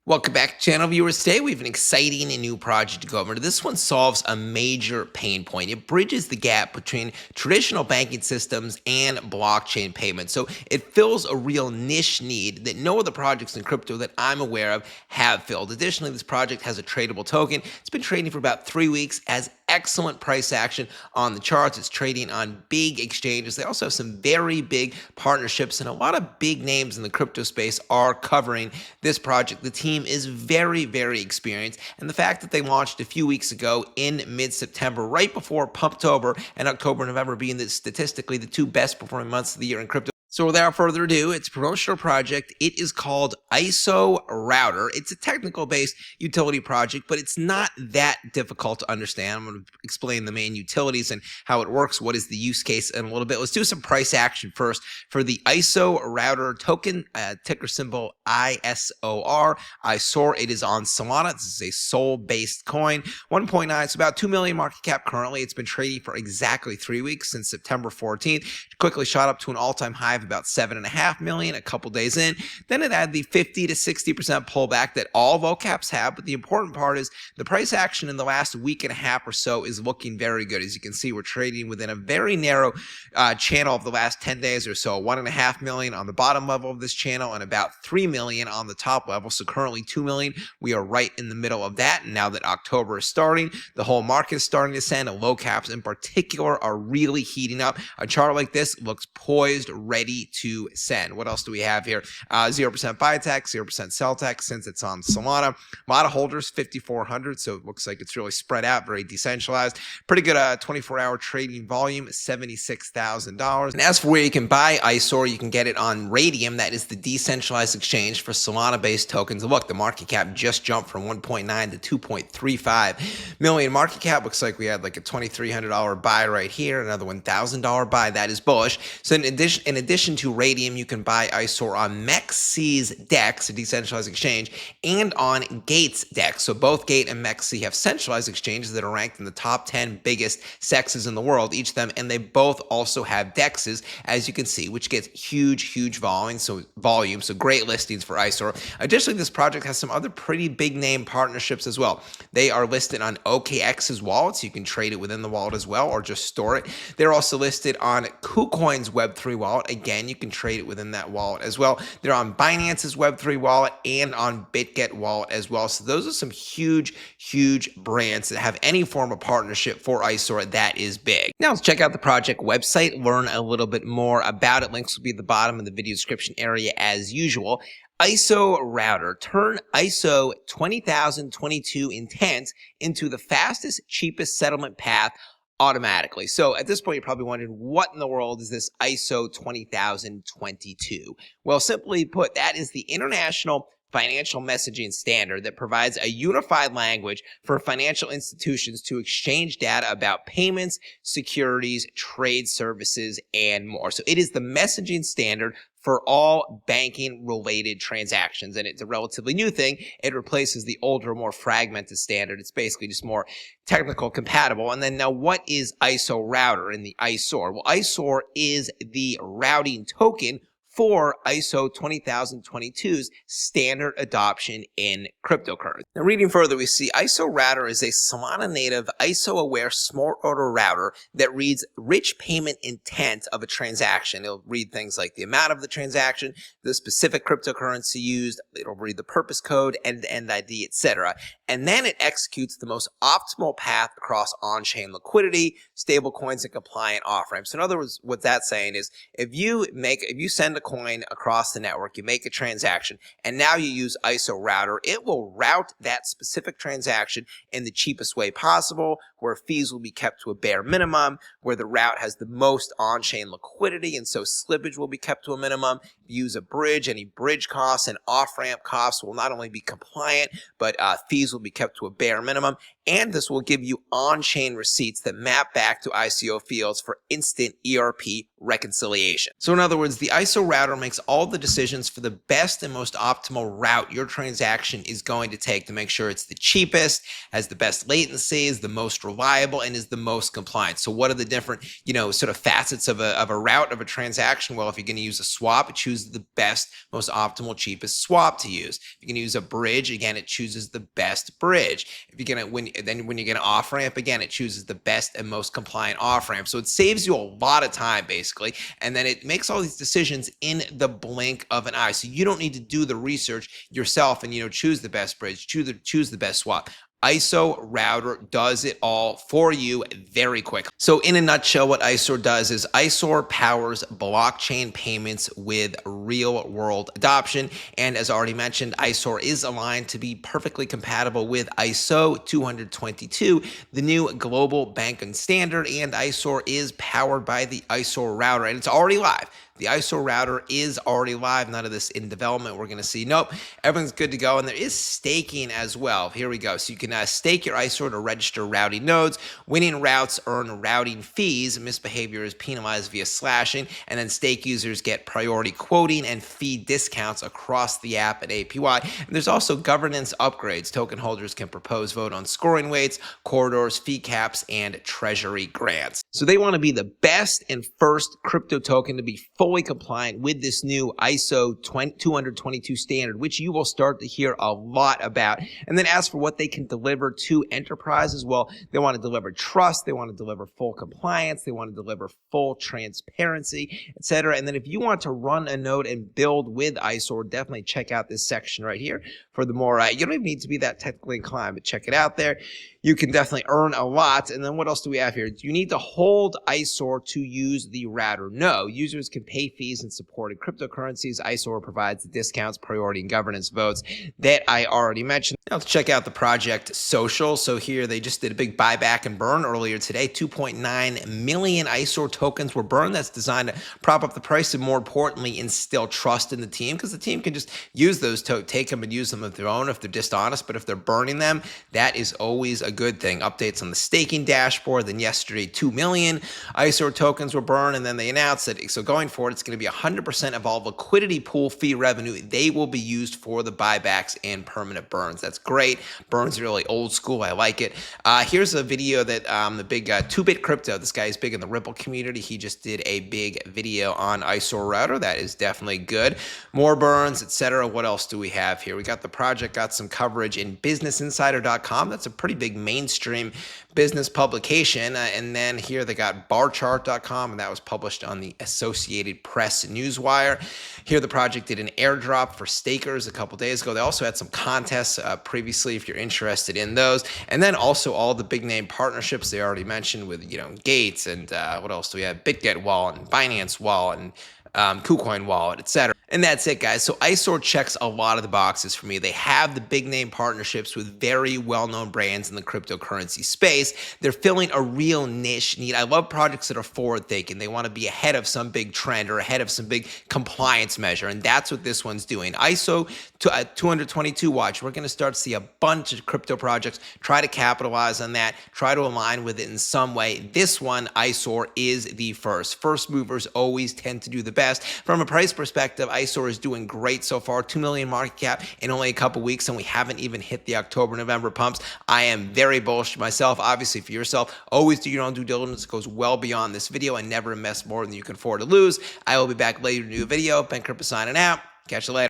Welcome back, channel viewers. Today we have an exciting and new project to go over. This one solves a major pain point. It bridges the gap between traditional banking systems and blockchain payments. So it fills a real niche need that no other projects in crypto that I'm aware of have filled. Additionally, this project has a tradable token. It's been trading for about 3 weeks, has excellent price action on the charts. It's trading on big exchanges. They also have some very big partnerships, and a lot of big names in the crypto space are covering this project. The team is very, very experienced, and the fact that they launched a few weeks ago in mid-September, right before Pumptober and October, November being statistically the two best performing months of the year in crypto. So without further ado, it's a promotional project. It is called ISO Router. It's a technical-based utility project, but it's not that difficult to understand. I'm going to explain the main utilities and how it works, what is the use case in a little bit. Let's do some price action first. For the ISO Router token, ticker symbol ISOR, ISOR, it is on Solana. This is a Sol-based coin. 1.9, it's about 2 million market cap currently. It's been trading for exactly 3 weeks since September 14th. It quickly shot up to an all-time high of about 7.5 million a couple days in. Then it had the 50 to 60% pullback that all vocaps have, but the important part is the price action in the last week and a half or so is looking very good. As you can see, we're trading within a very narrow channel of the last 10 days or so. 1.5 million on the bottom level of this channel and about 3 million on the top level. So currently 2 million. We are right in the middle of that. And now that October is starting, the whole market is starting to send, and low caps in particular are really heating up. A chart like this looks poised, ready to send. What else do we have here? 0% buy tax, 0% sell tax since it's on Solana. A lot of holders, 5,400, so it looks like it's really spread out, very decentralized. Pretty good 24-hour trading volume, $76,000. And as for where you can buy ISOR, you can get it on Radium. That is the decentralized exchange for Solana-based tokens. Look, the market cap just jumped from 1.9 to 2.35 million market cap. Looks like we had like a $2,300 buy right here, another $1,000 buy. That is bullish. So in addition to Radium, you can buy ISOR on MEXC's DEX, a decentralized exchange, and on Gate's DEX. So both Gate and MEXC have centralized exchanges that are ranked in the top 10 biggest sexes in the world, each of them, and they both also have DEXs, as you can see, which gets huge volume. So great listings for ISOR. Additionally, this project has some other pretty big name partnerships as well. They are listed on OKX's wallet, so you can trade it within the wallet as well, or just store it. They're also listed on KuCoin's Web3 wallet. Again, you can trade it within that wallet as well. They're on Binance's Web3 wallet and on BitGet wallet as well. So those are some huge brands that have any form of partnership for ISOR that is big. Now let's check out the project website, learn a little bit more about it. Links will be at the bottom of the video description area as usual. ISO Router, turn ISO 20022 intent into the fastest, cheapest settlement path automatically. So at this point, you're probably wondering, what in the world is this ISO 20022? Well, simply put, that is the international financial messaging standard that provides a unified language for financial institutions to exchange data about payments, securities, trade services, and more. So it is the messaging standard for all banking related transactions, and it's a relatively new thing. It replaces the older, more fragmented standard. It's basically just more technical compatible. And then now, what is ISO Router and the ISOR? Well, ISOR is the routing token for ISO 20022's standard adoption in cryptocurrency. Now, reading further, we see ISO Router is a Solana native, ISO-aware smart order router that reads rich payment intent of a transaction. It'll read things like the amount of the transaction, the specific cryptocurrency used, it'll read the purpose code, end-to-end ID, etc. And then it executes the most optimal path across on-chain liquidity, stable coins, and compliant off-ramps. In other words, what that's saying is, if you send a coin across the network, you make a transaction, and now you use ISO Router, it will route that specific transaction in the cheapest way possible, where fees will be kept to a bare minimum, where the route has the most on-chain liquidity, and so slippage will be kept to a minimum. If you use a bridge, any bridge costs and off-ramp costs will not only be compliant, but fees will be kept to a bare minimum. and this will give you on-chain receipts that map back to ICO fields for instant ERP reconciliation. So in other words, the ISO router makes all the decisions for the best and most optimal route your transaction is going to take to make sure it's the cheapest, has the best latency, is the most reliable, and is the most compliant. So what are the different, sort of facets of a route of a transaction? Well, if you're going to use a swap, it chooses the best, most optimal, cheapest swap to use. If you're going to use a bridge, again, it chooses the best bridge. If you're going to, when you're going to off ramp, again, it chooses the best and most compliant off ramp. So it saves you a lot of time, basically, and then it makes all these decisions in the blink of an eye. So you don't need to do the research yourself and choose the best bridge, choose the best swap. ISO router does it all for you very quick. So in a nutshell, what ISOR does is ISOR powers blockchain payments with real world adoption. And as already mentioned, ISOR is aligned to be perfectly compatible with ISO-20022, the new global banking standard. And ISOR is powered by the ISOR router, and it's already live. The ISO router is already live. None of this in development. We're going to see. Nope. Everything's good to go. And there is staking as well. Here we go. So you can stake your ISO to register routing nodes. Winning routes earn routing fees. Misbehavior is penalized via slashing. And then stake users get priority quoting and fee discounts across the app and API. And there's also governance upgrades. Token holders can propose vote on scoring weights, corridors, fee caps, and treasury grants. So they want to be the best and first crypto token to be fully compliant with this new ISO-20022 standard, which you will start to hear a lot about. And then as for what they can deliver to enterprises, well, they want to deliver trust, they want to deliver full compliance, they want to deliver full transparency, etc. And then if you want to run a node and build with ISOR, definitely check out this section right here for the more, you don't even need to be that technically inclined, but check it out there. You can definitely earn a lot. And then what else do we have here? Do you need to hold ISOR to use the router? No. Users can pay fees in supported cryptocurrencies. ISOR provides the discounts, priority, and governance votes that I already mentioned. Now let's check out the project social. So here they just did a big buyback and burn earlier today. 2.9 million ISOR tokens were burned. That's designed to prop up the price and, more importantly, instill trust in the team, because the team can just use those, take them and use them of their own if they're dishonest. But if they're burning them, that is always a good thing. Updates on the staking dashboard. Then yesterday, 2 million ISOR tokens were burned, and then they announced that so going forward, it's going to be 100% of all liquidity pool fee revenue. They will be used for the buybacks and permanent burns. That's great. Burns are really old school. I like it. Here's a video that the big 2-bit crypto. This guy is big in the Ripple community. He just did a big video on ISOR router. That is definitely good. More burns, etc. What else do we have here? We got the project, got some coverage in businessinsider.com. That's a pretty big mainstream business publication. And then here they got barchart.com, and that was published on the Associated Press Newswire. Here the project did an airdrop for stakers a couple days ago. They also had some contests previously if you're interested in those. And then also all the big name partnerships they already mentioned with, Gates and what else do we have? BitGet Wallet and Binance Wallet and KuCoin Wallet, etc. And that's it, guys. So ISOR checks a lot of the boxes for me. They have the big name partnerships with very well-known brands in the cryptocurrency space. They're filling a real niche need. I love projects that are forward-thinking. They want to be ahead of some big trend or ahead of some big compliance measure, and that's what this one's doing. ISO 20022 watch. We're going to start to see a bunch of crypto projects try to capitalize on that, try to align with it in some way. This one, ISOR, is the first. First movers always tend to do the best. From a price perspective, ISOR is doing great so far. 2 million market cap in only a couple weeks, and we haven't even hit the October-November pumps. I am very bullish myself. Obviously, for yourself, always do your own due diligence. It goes well beyond this video, and never invest more than you can afford to lose. I will be back later to do a video. Ben Crypto signing out. Catch you later.